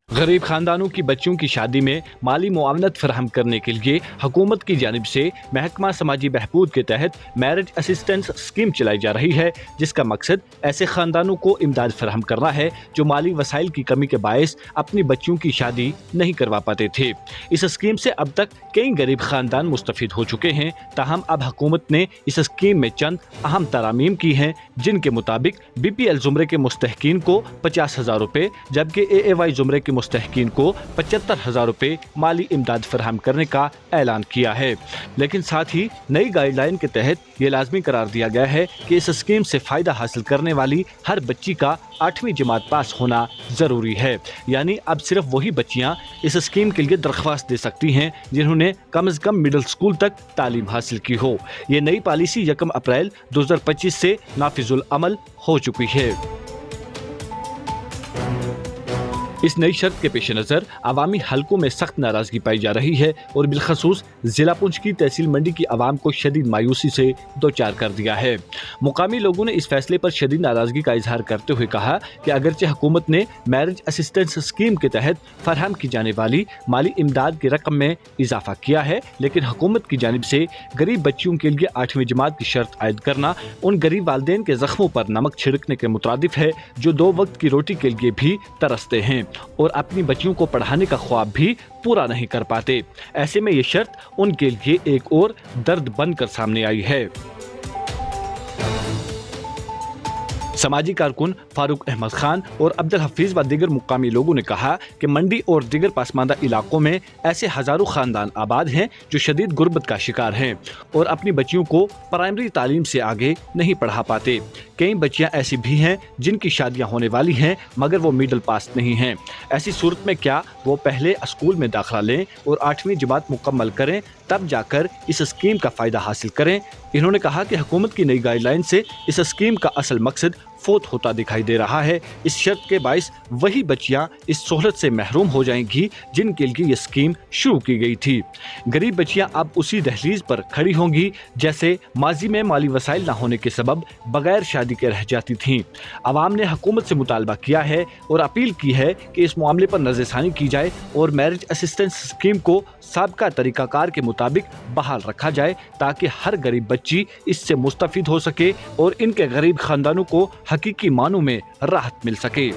गरीब खानदानों की बच्चियों की शादी में माली मुआवनत फराहम करने के लिए हुकूमत की जानिब से महकमा समाजी बहबूद के तहत मैरिज असिस्टेंस स्कीम चलाई जा रही है, जिसका मकसद ऐसे खानदानों को इमदाद फराहम करना है जो माली वसाइल की कमी के बायस अपनी बच्चियों की शादी नहीं करवा पाते थे। इस स्कीम से अब तक कई गरीब खानदान मुस्तफिद हो चुके हैं, ताहम अब हुकूमत ने इस स्कीम में चंद अहम तरामीम की हैं, जिनके मुताबिक BPL जुमरे के मुस्तहकीन को 50,000 रुपये जबकि AAY जुमरे के मुस्तहकीन को 75,000 रुपये माली इमदाद फराहम करने का ऐलान किया है। लेकिन साथ ही नई गाइडलाइन के तहत ये लाजमी करार दिया गया है कि इस स्कीम से फ़ायदा हासिल करने वाली हर बच्ची का 8वीं जमात पास होना ज़रूरी है। यानी अब सिर्फ वही बच्चियां इस स्कीम के लिए दरख्वास्त दे सकती हैं जिन्होंने कम से कम मिडिल स्कूल तक तालीम हासिल की हो। ये नई पॉलिसी 1 अप्रैल 2025 से नाफिजुल अमल हो चुकी है। इस नई शर्त के पेश नज़र अवामी हलकों में सख्त नाराजगी पाई जा रही है और बिलखसूस जिला पुंछ की तहसील मंडी की आवाम को शदीद मायूसी से दो चार कर दिया है। मुकामी लोगों ने इस फैसले पर शदीद नाराजगी का इजहार करते हुए कहा कि अगरचे हुकूमत ने मैरिज असिस्टेंस स्कीम के तहत फराहम की जाने वाली माली इमदाद की रकम में इजाफा किया है, लेकिन हुकूमत की जानिब से गरीब बच्चियों के लिए 8वीं जमात की शर्त आयद करना उन गरीब वालदेन के जख्मों पर नमक छिड़कने के मुतरादिफ है जो 2 वक्त की रोटी के लिए भी तरसते हैं और अपनी बच्चियों को पढ़ाने का ख्वाब भी पूरा नहीं कर पाते। ऐसे में ये शर्त उनके लिए एक और दर्द बनकर सामने आई है। समाजी कारकुन फारूक अहमद खान और अब्दुल हफीज व दीगर मुकामी लोगों ने कहा कि मंडी और दीगर पासमानदा इलाकों में ऐसे हजारों खानदान आबाद हैं जो शदीद गुर्बत का शिकार हैं और अपनी बच्चियों को प्राइमरी तालीम से आगे नहीं पढ़ा पाते। कई बच्चियां ऐसी भी हैं जिनकी शादियां होने वाली हैं मगर वो मिडिल पास नहीं हैं। ऐसी सूरत में क्या वो पहले स्कूल में दाखिला लें और 8वीं जमात मुकम्मल करें, तब जाकर इस स्कीम का फ़ायदा हासिल करें। इन्होंने कहा कि हुकूमत की नई गाइडलाइन से इस स्कीम का असल मकसद फोत होता दिखाई दे रहा है। इस शर्त के बाइस वही बच्चियां इस सहूलत से महरूम हो जाएंगी जिनके लिए ये स्कीम शुरू की गई थी। गरीब बच्चियां अब उसी दहलीज पर खड़ी होंगी जैसे माजी में माली वसाइल न होने के सबब बगैर शादी के रह जाती थीं। अवाम ने हुकूमत से मुतालबा किया है और अपील की है कि इस मामले पर नज़रसानी की जाए और मैरिज असिस्टेंस स्कीम को साबका तरीकाकार के मुताबिक बहाल रखा जाए ताकि हर गरीब बच्ची इससे मुस्तफिद हो सके और इनके गरीब खानदानों को हकीकी मानों में राहत मिल सके।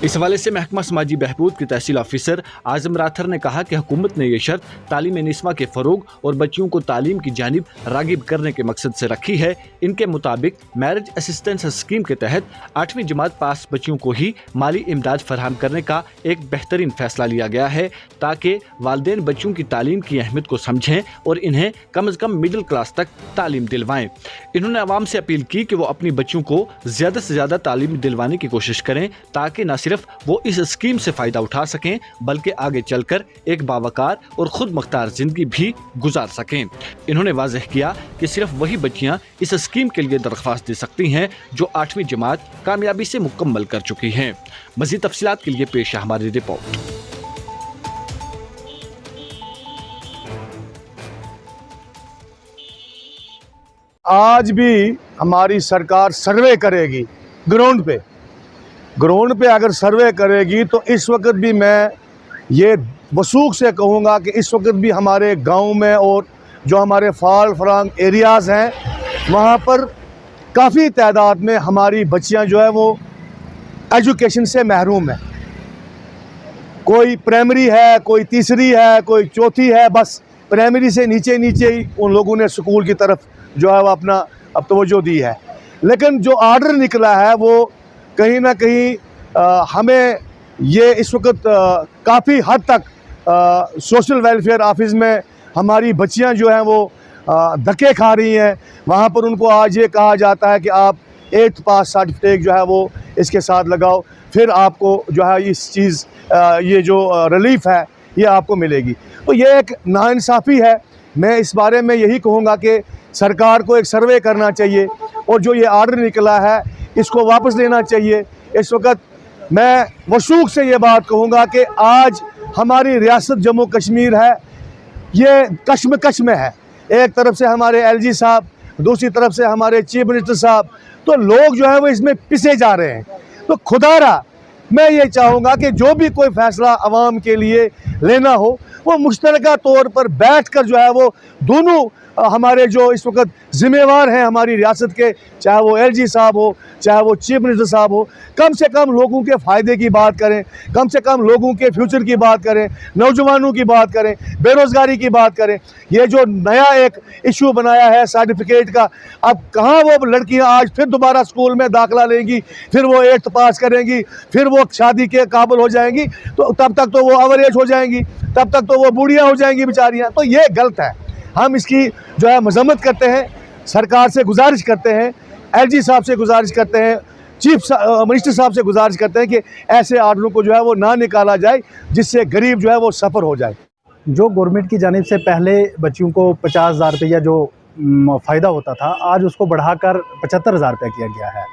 इस हवाले से महकमा समाजी बहबूद के तहसील ऑफिसर आजम राथर ने कहा कि हुकूमत ने यह शर्त तालीम निस्वा के फ़रोग और बच्चियों को तालीम की जानिब रागिब करने के मकसद से रखी है। इनके मुताबिक मैरिज असिस्टेंस स्कीम के तहत 8वीं जमात पास बच्चियों को ही माली इमदाद फराहम करने का एक बेहतरीन फैसला लिया गया है ताकि वालिदैन बच्चों की तालीम की अहमियत को समझें और इन्हें कम से कम मिडिल क्लास तक तालीम दिलवाएं। इन्होंने आवाम से अपील की कि वो अपनी बच्चों को ज़्यादा से ज़्यादा तालीम दिलवाने की कोशिश करें ताकि न सिर्फ वो इस स्कीम से फ़ायदा उठा सकें बल्कि आगे चलकर एक बावकार और खुद मुख्तार ज़िंदगी भी गुजार सकें। इन्होंने वाज़ेह किया कि सिर्फ वही बच्चियां इस स्कीम के लिए दरख्वास्त दे सकती हैं जो 8वीं जमात कामयाबी से मुकम्मल कर चुकी हैं। मज़ीद तफसीलात के लिए पेश है हमारी रिपोर्ट। आज भी हमारी सरकार सर्वे करेगी ग्राउंड पे अगर सर्वे करेगी तो इस वक्त भी मैं ये वसूख से कहूँगा कि इस वक्त भी हमारे गांव में और जो हमारे फाल फरांग एरियाज़ हैं वहाँ पर काफ़ी तादाद में हमारी बच्चियाँ जो है वो एजुकेशन से महरूम है। कोई प्राइमरी है, कोई तीसरी है, कोई चौथी है, बस प्राइमरी से नीचे ही उन लोगों ने स्कूल की तरफ जो है वो अपना अब तवज्जो दी है। लेकिन जो आर्डर निकला है वो कहीं ना कहीं हमें ये इस वक्त काफ़ी हद तक सोशल वेलफेयर ऑफिस में हमारी बच्चियां जो हैं वो धक्के खा रही हैं। वहाँ पर उनको आज ये कहा जाता है कि आप 8th पास सर्टिफिकेट जो है वो इसके साथ लगाओ, फिर आपको जो है इस चीज़ ये जो रिलीफ है ये आपको मिलेगी। तो ये एक नाइंसाफ़ी है। मैं इस बारे में यही कहूँगा कि सरकार को एक सर्वे करना चाहिए और जो ये आर्डर निकला है इसको वापस लेना चाहिए। इस वक्त मैं वसूख से ये बात कहूँगा कि आज हमारी रियासत जम्मू कश्मीर है ये कश्मकश में है। एक तरफ से हमारे LG साहब, दूसरी तरफ से हमारे चीफ मिनिस्टर साहब, तो लोग जो है वो इसमें पिसे जा रहे हैं। तो खुदारा मैं ये चाहूँगा कि जो भी कोई फैसला आवाम के लिए लेना हो वो मुश्तरका तौर पर बैठ कर जो है वो दोनों हमारे जो इस वक्त ज़िम्मेवार हैं हमारी रियासत के, चाहे वो LG साहब हो, चाहे वो चीफ मिनिस्टर साहब हो, कम से कम लोगों के फ़ायदे की बात करें, कम से कम लोगों के फ्यूचर की बात करें, नौजवानों की बात करें, बेरोज़गारी की बात करें। ये जो नया एक इशू बनाया है सर्टिफिकेट का, अब कहाँ वो लड़कियाँ आज फिर दोबारा स्कूल में दाखिला लेंगी, फिर वो 8th पास करेंगी, फिर वो शादी के काबिल हो जाएंगी, तो तब तक तो वो ओवर एज हो जाएंगी, तब तक तो वो बूढ़ियाँ हो जाएंगी बेचारियाँ। तो ये गलत है। हम इसकी जो है मजम्मत करते हैं, सरकार से गुजारिश करते हैं, LG साहब से गुजारिश करते हैं, चीफ मिनिस्टर साहब से गुजारिश करते हैं कि ऐसे आर्डरों को जो है वो ना निकाला जाए जिससे गरीब जो है वो सफ़र हो जाए। जो गवर्नमेंट की जानिब से पहले बच्चियों को 50,000 रुपया जो फ़ायदा होता था, आज उसको बढ़ाकर 75,000 रुपया किया गया है।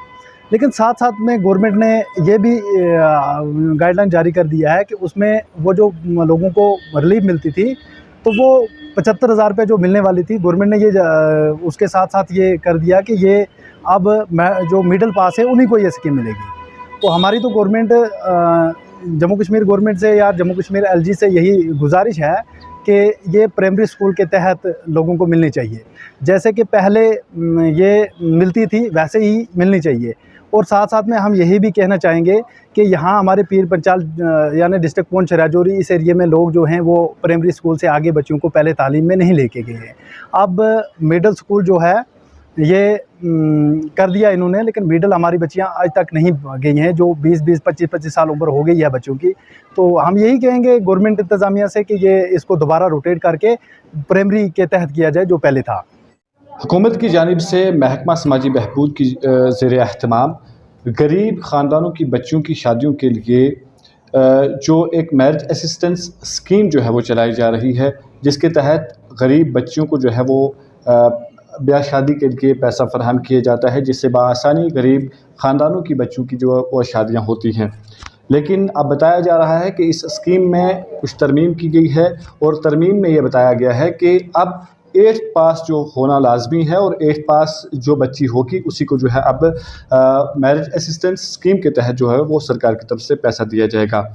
लेकिन साथ साथ में गवर्नमेंट ने ये भी गाइडलाइन जारी कर दिया है कि उसमें वो जो लोगों को रिलीफ मिलती थी तो वो 75,000 रुपये जो मिलने वाली थी, गवर्नमेंट ने ये उसके साथ साथ ये कर दिया कि ये अब जो मिडिल पास है उन्हीं को ये स्कीम मिलेगी। तो हमारी तो गवर्नमेंट जम्मू कश्मीर गवर्नमेंट से या जम्मू कश्मीर LG से यही गुजारिश है कि ये प्राइमरी स्कूल के तहत लोगों को मिलनी चाहिए, जैसे कि पहले ये मिलती थी वैसे ही मिलनी चाहिए। और साथ साथ में हम यही भी कहना चाहेंगे कि यहाँ हमारे पीर पंचाल यानी डिस्ट्रिक्ट पुंछ राजौरी इस एरिया में लोग जो हैं वो प्राइमरी स्कूल से आगे बच्चों को पहले तालीम में नहीं लेके गए हैं। अब मिडल स्कूल जो है ये कर दिया इन्होंने, लेकिन मिडल हमारी बच्चियाँ आज तक नहीं गई हैं, जो 20-20, 25-25 साल उम्र हो गई है बच्चों की। तो हम यही कहेंगे गवर्नमेंट इंतज़ामिया से कि ये इसको दोबारा रोटेट करके प्राइमरी के तहत किया जाए जो पहले था। हुकूमत की जानिब से महकमा समाजी बहबूद की ज़ेर एहतमाम गरीब ख़ानदानों की बच्चियों की शादियों के लिए जो एक मैरिज असिस्टेंस स्कीम जो है वो चलाई जा रही है, जिसके तहत गरीब बच्चियों को जो है वो ब्याह शादी के लिए पैसा फराहम किया जाता है, जिससे बआसानी गरीब ख़ानदानों की बच्चों की जो वो शादियाँ होती हैं। लेकिन अब बताया जा रहा है कि इस स्कीम में कुछ तरमीम की गई है और तरमीम में ये बताया गया है कि अब 8th पास जो होना लाजमी है और 8th पास जो बच्ची होगी उसी को जो है अब मैरिज असिस्टेंस स्कीम के तहत जो है वो सरकार की तरफ से पैसा दिया जाएगा।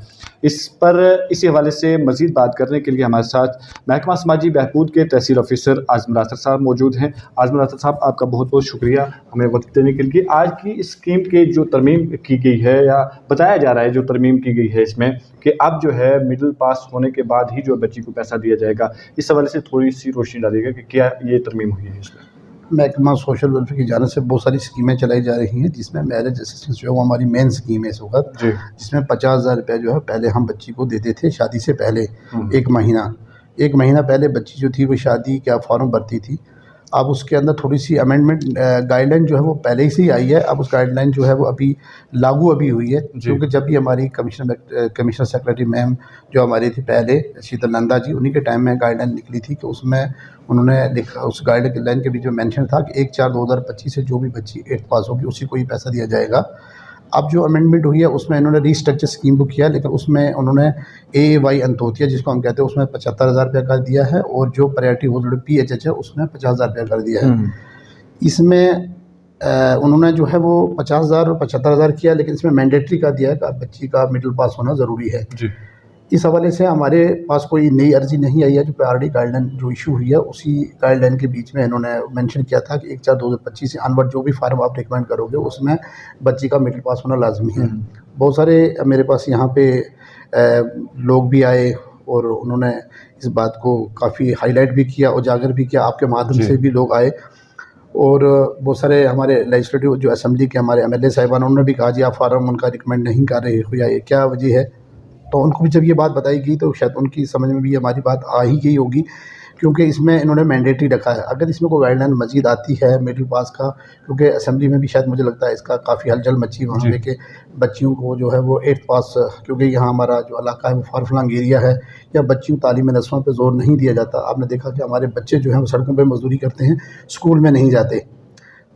इसी हवाले से मज़ीद बात करने के लिए हमारे साथ महकमा समाजी बहबूद के तहसील ऑफिसर आज़म रासर साहब मौजूद हैं। आज़म रासर साहब, आपका बहुत बहुत शुक्रिया हमें वक्त देने के लिए। आज की इस स्कीम के जो तरमीम की गई है या बताया जा रहा है जो तरमीम की गई है इसमें कि अब जो है मिडिल पास होने के बाद ही जो बच्ची को पैसा दिया जाएगा, इस हवाले से थोड़ी सी रोशनी डालिएगा कि क्या ये तरमीम हुई है इसमें। महकमा सोशल वेलफेयर की जानिब से बहुत सारी स्कीमें चलाई जा रही हैं, जिसमें मैरिज असिस्टेंस जो है वो हमारी मेन स्कीम है इस वक्त, जिसमें 50,000 रुपये जो है पहले हम बच्ची को देते थे शादी से पहले एक महीना पहले बच्ची जो थी वो शादी का फॉर्म भरती थी। अब उसके अंदर थोड़ी सी अमेंडमेंट गाइडलाइन जो है वो पहले ही से ही आई है। अब उस गाइडलाइन जो है वो अभी लागू हुई है, क्योंकि जब भी हमारी कमिश्नर सेक्रेटरी मैम जो हमारी थी पहले शीतल नंदा जी, उन्हीं के टाइम में गाइडलाइन निकली थी कि उसमें उन्होंने लिखा, उस गाइडलाइन के बीच में मेंशन था कि 1/4/2025 से जो भी बच्ची 8th पास होगी उसी को ही पैसा दिया जाएगा। अब जो अमेंडमेंट हुई है उसमें इन्होंने रीस्ट्रक्चर स्कीम को किया, लेकिन उसमें उन्होंने AAY अंत्योदय जिसको हम कहते हैं उसमें 75,000 रुपये कर दिया है, और जो प्रायोरिटी होल्डर PHH है उसमें 50,000 रुपये कर दिया है। इसमें उन्होंने जो है वो 50,000 और 75,000 किया, लेकिन इसमें मैंडेटरी का दिया है कि बच्ची का मिडिल पास होना ज़रूरी है। इस हवाले से हमारे पास कोई नई अर्जी नहीं आई है। जो प्रायोरिटी गाइडलाइन जो इशू हुई है उसी गाइडलाइन के बीच में इन्होंने मेंशन किया था कि 1/4/2025 से अनवर्ड जो भी फार्म आप रिकमेंड करोगे उसमें बच्ची का मिडिल पास होना लाजमी है। बहुत सारे मेरे पास यहाँ पे लोग भी आए और उन्होंने इस बात को काफ़ी हाईलाइट भी किया, उजागर भी किया, आपके माध्यम से भी लोग आए। और बहुत सारे हमारे लेजिस्लेटिव जो असेंबली के हमारे MLA साहिबान उन्होंने भी कहा जी आप फार्म उनका रिकमेंड नहीं कर रहे हो या ये क्या वजह है। तो उनको भी जब ये बात बताई गई तो शायद उनकी समझ में भी हमारी बात आ ही गई होगी, क्योंकि इसमें इन्होंने मैंडेटरी रखा है। अगर इसमें कोई गाइडलाइन मजीद आती है मिडिल पास का, क्योंकि असेंबली में भी शायद मुझे लगता है इसका काफ़ी हलचल मची वहाँ पे कि बच्चियों को जो है वो 8th पास, क्योंकि यहाँ हमारा जो इलाका है वो फार फ्लंग एरिया है, या बच्चियों तालीम नस्वां पे जोर नहीं दिया जाता। आपने देखा कि हमारे बच्चे जो हैं वो सड़कों पर मजदूरी करते हैं, स्कूल में नहीं जाते।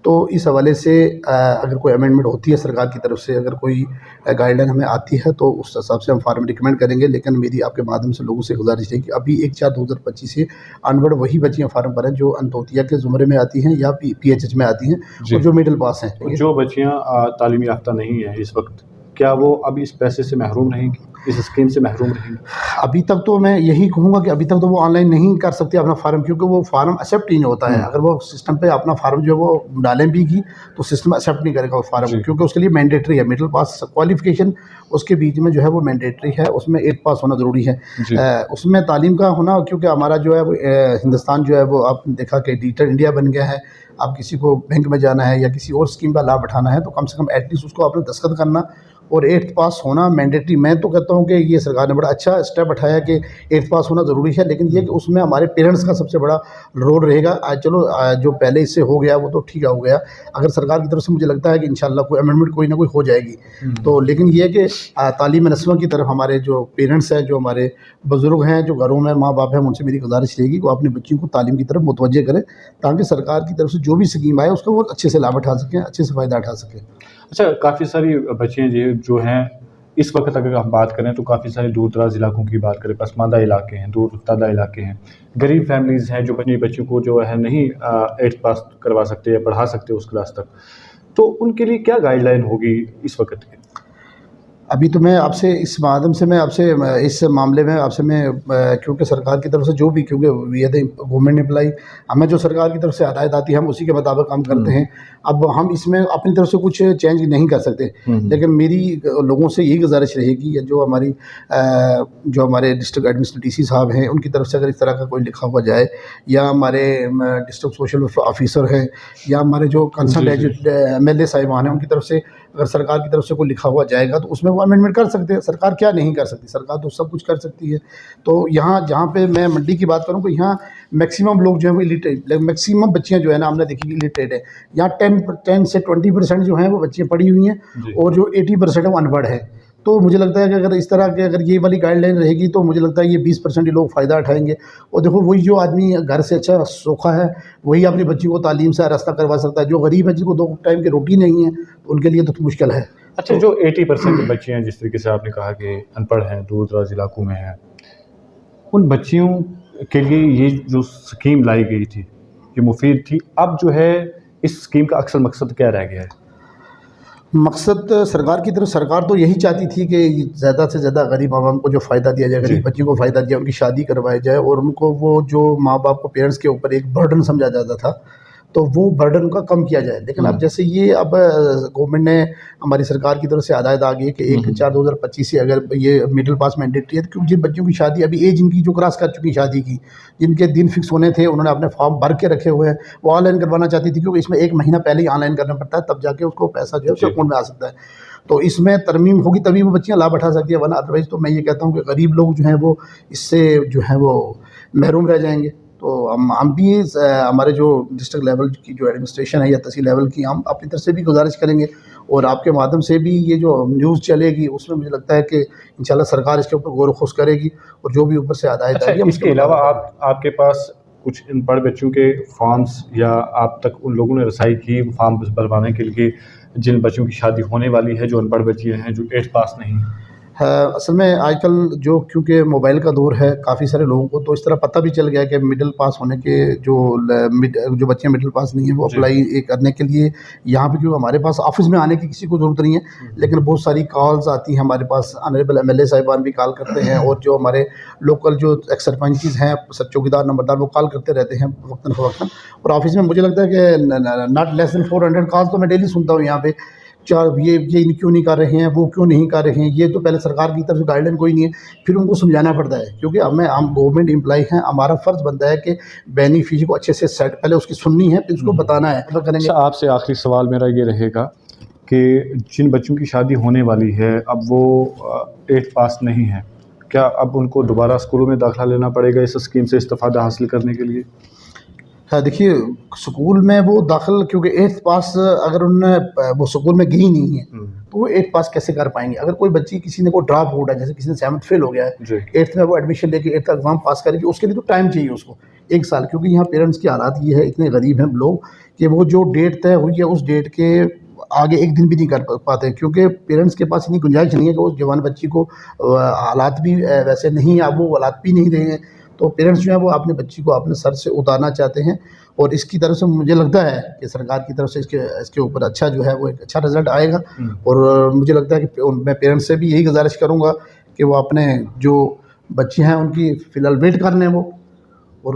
तो इस हवाले से अगर कोई अमेंडमेंट होती है सरकार की तरफ से, अगर कोई गाइडलाइन हमें आती है तो उस हिसाब से हम फार्म रिकमेंड करेंगे। लेकिन मेरी आपके माध्यम से लोगों से गुजारिश है कि अभी 1/4/2025 से अनवर्ड वही बच्चियाँ फार्म भरें जो अंत्योदय के ज़ुमरे में आती हैं या PHH में आती हैं और जो मिडिल पास हैं। जो बच्चियाँ तालीम याफ्ता नहीं हैं इस वक्त क्या वो अब इस पैसे से महरूम रहेंगे, इस स्कीम से महरूम रहेंगे? अभी तक तो मैं यही कहूँगा कि अभी तक तो वो ऑनलाइन नहीं कर सकते अपना फार्म, क्योंकि वो फार्म एक्सेप्ट ही नहीं होता है। अगर वो सिस्टम पे अपना फार्म जो है वो डालें भी की तो सिस्टम एक्सेप्ट नहीं करेगा वो फार्म, क्योंकि उसके लिए मैंडेटरी है मिडिल पास क्वालिफिकेशन, उसके बीच में जो है वो मैंडेटरी है, उसमें 8 पास होना ज़रूरी है। उसमें तालीम का होना, क्योंकि हमारा जो है वो हिंदुस्तान जो है वो आपने देखा कि डिजिटल इंडिया बन गया है। आप किसी को बैंक में जाना है या किसी और स्कीम का लाभ उठाना है तो कम से कम एटलीस्ट उसको आपने दस्तखत करना और 8th पास होना मैंडेटरी। मैं तो कहता हूँ कि ये सरकार ने बड़ा अच्छा स्टेप उठाया कि 8th पास होना ज़रूरी है, लेकिन ये कि उसमें हमारे पेरेंट्स का सबसे बड़ा रोल रहेगा। आज चलो जो पहले इससे हो गया वो तो ठीक हो गया, अगर सरकार की तरफ से मुझे लगता है कि इंशाल्लाह कोई अमेंडमेंट कोई ना कोई हो जाएगी तो, लेकिन ये कि तालीम नस्वा की तरफ हमारे जो पेरेंट्स हैं, जो हमारे बुज़ुर्ग हैं, जो घरों में माँ बाप हैं, उनसे मेरी गुजारिश रहेगी कि वो अपने बच्चों को तालीम की तरफ मुतवज्जे करें, ताकि सरकार की तरफ से जो भी स्कीम आए उसका वो अच्छे से लाभ उठा सकें, अच्छे से फ़ायदा उठा सकें। अच्छा, काफ़ी सारी बच्चियाँ जो हैं इस वक्त अगर हम बात करें तो काफ़ी सारे दूर दराज इलाकों की बात करें, पसमानदा इलाके हैं, दूर दराज इलाके हैं, गरीब फैमिलीज़ हैं जो अपनी बच्चों को जो है नहीं 8th पास करवा सकते या पढ़ा सकते उस क्लास तक, तो उनके लिए क्या गाइडलाइन होगी इस वक्त की? अभी तो मैं आपसे इस माध्यम से मैं आपसे इस मामले में आपसे मैं क्योंकि सरकार की तरफ से जो भी, क्योंकि we are the government employee, हमें जो सरकार की तरफ से हदायत आती है हम उसी के मुताबिक काम करते हैं। अब हम इसमें अपनी तरफ से कुछ चेंज नहीं कर सकते, लेकिन मेरी लोगों से यही गुजारिश रहेगी, जो हमारे डिस्ट्रिक्ट एडमिनिस्ट्रेटिव डीसी साहब हैं उनकी तरफ से अगर इस तरह का कोई लिखा हुआ जाए, या हमारे डिस्ट्रिक्ट सोशल वेलफेयर ऑफिसर हैं, या हमारे जो कंसर्न MLA साहिबान हैं, उनकी तरफ से अगर सरकार की तरफ से कोई लिखा हुआ जाएगा तो उसमें वो अमेंडमेंट कर सकते हैं। सरकार क्या नहीं कर सकती, सरकार तो सब कुछ कर सकती है। तो यहाँ जहाँ पे मैं मंडी की बात करूँ तो यहाँ मैक्सिमम लोग जो है वो इलिटरेट, मैक्सिमम बच्चियाँ जो है ना हमने देखी इलिटरेट है। यहाँ 10 से 20% जो हैं वो बच्चियाँ पढ़ी हुई हैं और जो 80% है वो अनपढ़ है। तो मुझे लगता है कि अगर इस तरह के अगर ये वाली गाइडलाइन रहेगी तो मुझे लगता है ये 20% ही लोग फ़ायदा उठाएंगे। और देखो वही जो आदमी घर से अच्छा सोखा है वही अपनी बच्ची को तालीम से रास्ता करवा सकता है। जो गरीब है जिसको 2 टाइम की रोटी नहीं है तो उनके लिए तो मुश्किल है। अच्छा, जो 80% बच्चियाँ हैं जिस तरीके से आपने कहा कि अनपढ़ हैं, दूर दराज इलाकों में हैं, उन बच्चियों के लिए ये जो स्कीम लाई गई थी ये मुफीद थी। अब जो है इस स्कीम का अक्सर मकसद क्या रह गया है? मकसद सरकार की तरफ, सरकार तो यही चाहती थी कि ज़्यादा से ज़्यादा गरीब आवाम को जो फ़ायदा दिया जाए, गरीब बच्चियों को फ़ायदा दिया, उनकी शादी करवाई जाए और उनको वो जो माँ बाप को पेरेंट्स के ऊपर एक बर्डन समझा जाता था तो वो बर्डन का कम किया जाए। लेकिन अब जैसे ये अब गवर्नमेंट ने, हमारी सरकार की तरफ से हदायत आ गई है कि 1/4/2025 से अगर ये मिडिल पास मैंडेटरी है, क्योंकि जिन बच्चों की शादी अभी एज इनकी जो क्रॉस कर चुकी शादी की, जिनके दिन फिक्स होने थे, उन्होंने अपने फॉर्म भर के रखे हुए हैं, वो ऑनलाइन करवाना चाहती थी, क्योंकि इसमें 1 महीना पहले ही ऑनलाइन करना पड़ता है, तब जाके उसको पैसा जो है उसके अकाउंट में आ सकता है। तो इसमें तरमीम होगी तभी वो बच्चियाँ लाभ उठा सकती है, वरना अदरवाइज़ तो मैं ये कहता हूँ कि गरीब लोग जो हैं वो इससे जो है वो महरूम रह जाएंगे। तो हम भी हमारे जो डिस्ट्रिक्ट लेवल की जो एडमिनिस्ट्रेशन है या तहसील लेवल की, हम अपनी तरफ से भी गुजारिश करेंगे और आपके माध्यम से भी ये जो न्यूज़ चलेगी उसमें मुझे लगता है कि इंशाल्लाह सरकार इसके ऊपर गौर खोज करेगी और जो भी ऊपर से हदायत आएगी। इसके अलावा आपके पास कुछ अनपढ़ बच्चों के फॉर्म्स या आप तक उन लोगों ने रसाई की फॉर्म भरवाने के लिए जिन बच्चों की शादी होने वाली है, जो अनपढ़ बच्चियाँ हैं, जो 8th पास नहीं हैं? असल में आजकल जो, क्योंकि मोबाइल का दौर है, काफ़ी सारे लोगों को तो इस तरह पता भी चल गया कि मिडिल पास होने के जो बच्चे मिडिल पास नहीं है वो अप्लाई करने के लिए यहाँ पे, क्योंकि हमारे पास ऑफिस में आने की किसी को ज़रूरत नहीं है, लेकिन बहुत सारी कॉल्स आती हैं हमारे पास, ऑनरेबल MLA साहिबान भी कॉल करते हैं और जो हमारे लोकल जो एक्स सरपंचेस हैं, चौकीदार नंबरदार, वो कॉल करते रहते हैं वक्तन फ़वक्तन। और ऑफिस में मुझे लगता है कि नॉट लेस देन 400 कॉल्स तो मैं डेली सुनता हूँ यहाँ पे। ये क्यों नहीं कर रहे हैं, वो क्यों नहीं कर रहे हैं, ये तो पहले सरकार की तरफ से गाइडलाइन कोई नहीं है, फिर उनको समझाना पड़ता है, क्योंकि हम गवर्नमेंट एम्प्लॉय हैं, हमारा फ़र्ज़ बनता है कि बेनिफिशियरी को अच्छे से सेट, पहले उसकी सुननी है फिर उसको बताना है, तो करेंगे। अच्छा, आपसे आखिरी सवाल मेरा ये रहेगा कि जिन बच्चों की शादी होने वाली है, अब वो 8th पास नहीं है, क्या अब उनको दोबारा स्कूलों में दाखिला लेना पड़ेगा इस स्कीम से इस्तेफ़ादा हासिल करने के लिए? हाँ, देखिए स्कूल में वो दाखिल, क्योंकि 8th पास अगर उन्होंने वो स्कूल में गई नहीं है तो वो 8th पास कैसे कर पाएंगे। अगर कोई बच्ची, किसी ने को ड्रॉप आउट है, जैसे किसी ने 7th फेल हो गया है, 8th में वो एडमिशन लेके 8th का एग्ज़ाम पास करेगी, उसके लिए तो टाइम चाहिए उसको 1 साल, क्योंकि यहाँ पेरेंट्स की हालात ये है, इतने गरीब हैं लोग कि वो जो डेट तय हुई है उस डेट के आगे 1 दिन भी नहीं कर पाते, क्योंकि पेरेंट्स के पास इतनी गुंजाइश नहीं है कि उस जवान बच्ची को, हालात भी वैसे नहीं, अब वो हालात भी नहीं रहे हैं, तो पेरेंट्स जो है वो अपने बच्ची को अपने सर से उतारना चाहते हैं, और इसकी तरफ से मुझे लगता है कि सरकार की तरफ से इसके ऊपर अच्छा जो है वो एक अच्छा रिजल्ट आएगा। और मुझे लगता है कि मैं पेरेंट्स से भी यही गुजारिश करूँगा कि वो अपने जो बच्चे हैं उनकी फ़िलहाल वेट कर लें वो, और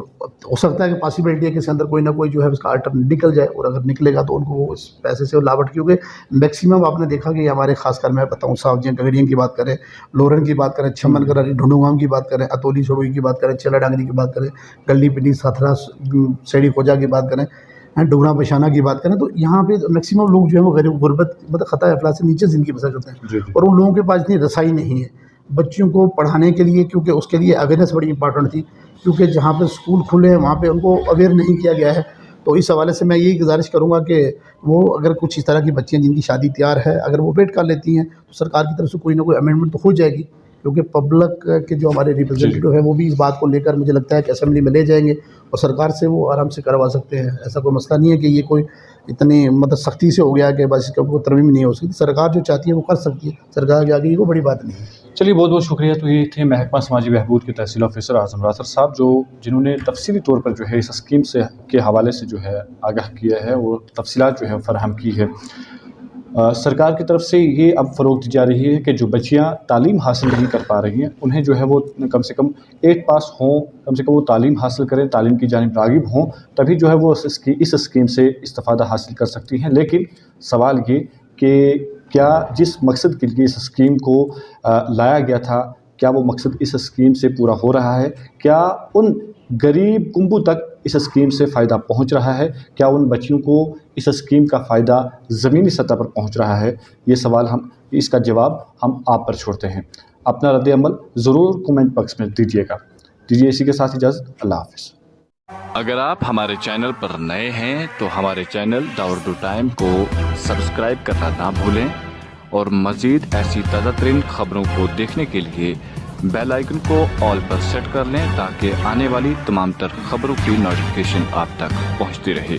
हो सकता है कि पॉसिबिलिटी है कि इसके अंदर कोई ना कोई जो है उसका अल्टरनेट निकल जाए, और अगर निकलेगा तो उनको वो इस पैसे से लाभ, क्योंकि मैक्सिमम आपने देखा कि हमारे खासकर मैं बताऊँ सावजियाँ गगड़ियाँ की बात करें, लोरन की बात करें, छमन करारी ढूंढूगाम की बात करें, अतोली छोड़ोई की बात करें, चला डांगरी की बात करें, गली पिंडी साथरा सेड़ी खोजा की बात करें, डुगरा बशाना की बात करें, तो यहाँ पे मैक्सिमम लोग जो है वो गरीब गुर्बत मतलब खता अफलास से नीचे ज़िंदगी बसर करते हैं, और उन लोगों के पास इतनी रसाई नहीं है बच्चियों को पढ़ाने के लिए, क्योंकि उसके लिए अवेयरनेस बड़ी इंपॉर्टेंट थी, क्योंकि जहाँ पे स्कूल खुले हैं वहाँ पे उनको अवेयर नहीं किया गया है। तो इस हवाले से मैं यही गुजारिश करूँगा कि वो अगर कुछ इस तरह की बच्चियाँ जिनकी शादी तैयार है अगर वो वेट कर लेती हैं तो सरकार की तरफ से कोई ना कोई अमेंडमेंट तो हो जाएगी, क्योंकि पब्लिक के जो हमारे रिप्रेजेंटेटिव है वो भी इस बात को लेकर मुझे लगता है कि असेंबली में ले जाएंगे और सरकार से वो आराम से करवा सकते हैं। ऐसा कोई मसला नहीं है कि ये कोई इतनी मतलब सख्ती से हो गया कि बस इसका कोई तरमीम नहीं हो सकती। सरकार जो चाहती है वो कर सकती है, सरकार के आगे ये कोई बड़ी बात नहीं है। चलिए, बहुत बहुत शुक्रिया। तो ये थे महकमा समाजी बहबूद के तहसील ऑफिसर आज़म रासर साहब, जिन्होंने तफसीली तौर पर जो है इस स्कीम से के हवाले से जो है आगाह किया है और तफसीलात जो है फराहम की है। सरकार की तरफ से ये अब फ़रोग दी जा रही है कि जो बच्चियाँ तालीम हासिल नहीं कर पा रही हैं उन्हें जो है वो कम से कम 8 पास हों, कम से कम वो तालीम हासिल करें, तालीम की जानिब राग़िब हों, तभी जो है वो इस स्कीम से इस्तिफ़ादा हासिल कर सकती हैं। लेकिन सवाल ये कि क्या जिस मकसद के लिए इस स्कीम को लाया गया था, क्या वो मकसद इस स्कीम से पूरा हो रहा है? क्या उन गरीब कुंबों तक इस स्कीम से फ़ायदा पहुंच रहा है? क्या उन बच्चियों को इस स्कीम का फ़ायदा ज़मीनी सतह पर पहुंच रहा है? ये सवाल इसका जवाब हम आप पर छोड़ते हैं। अपना रद्द अमल ज़रूर कमेंट बॉक्स में दीजिएगा। दीजिए इसी के साथ इजाज़त। अल्लाह हाफ़िज़। अगर आप हमारे चैनल पर नए हैं तो हमारे चैनल द उर्दू टाइम को सब्सक्राइब करना ना भूलें, और मज़ीद ऐसी ताज़ा तरीन ख़बरों को देखने के लिए बेल आइकन को ऑल पर सेट कर लें ताकि आने वाली तमाम तर ख़बरों की नोटिफिकेशन आप तक पहुंचती रहे।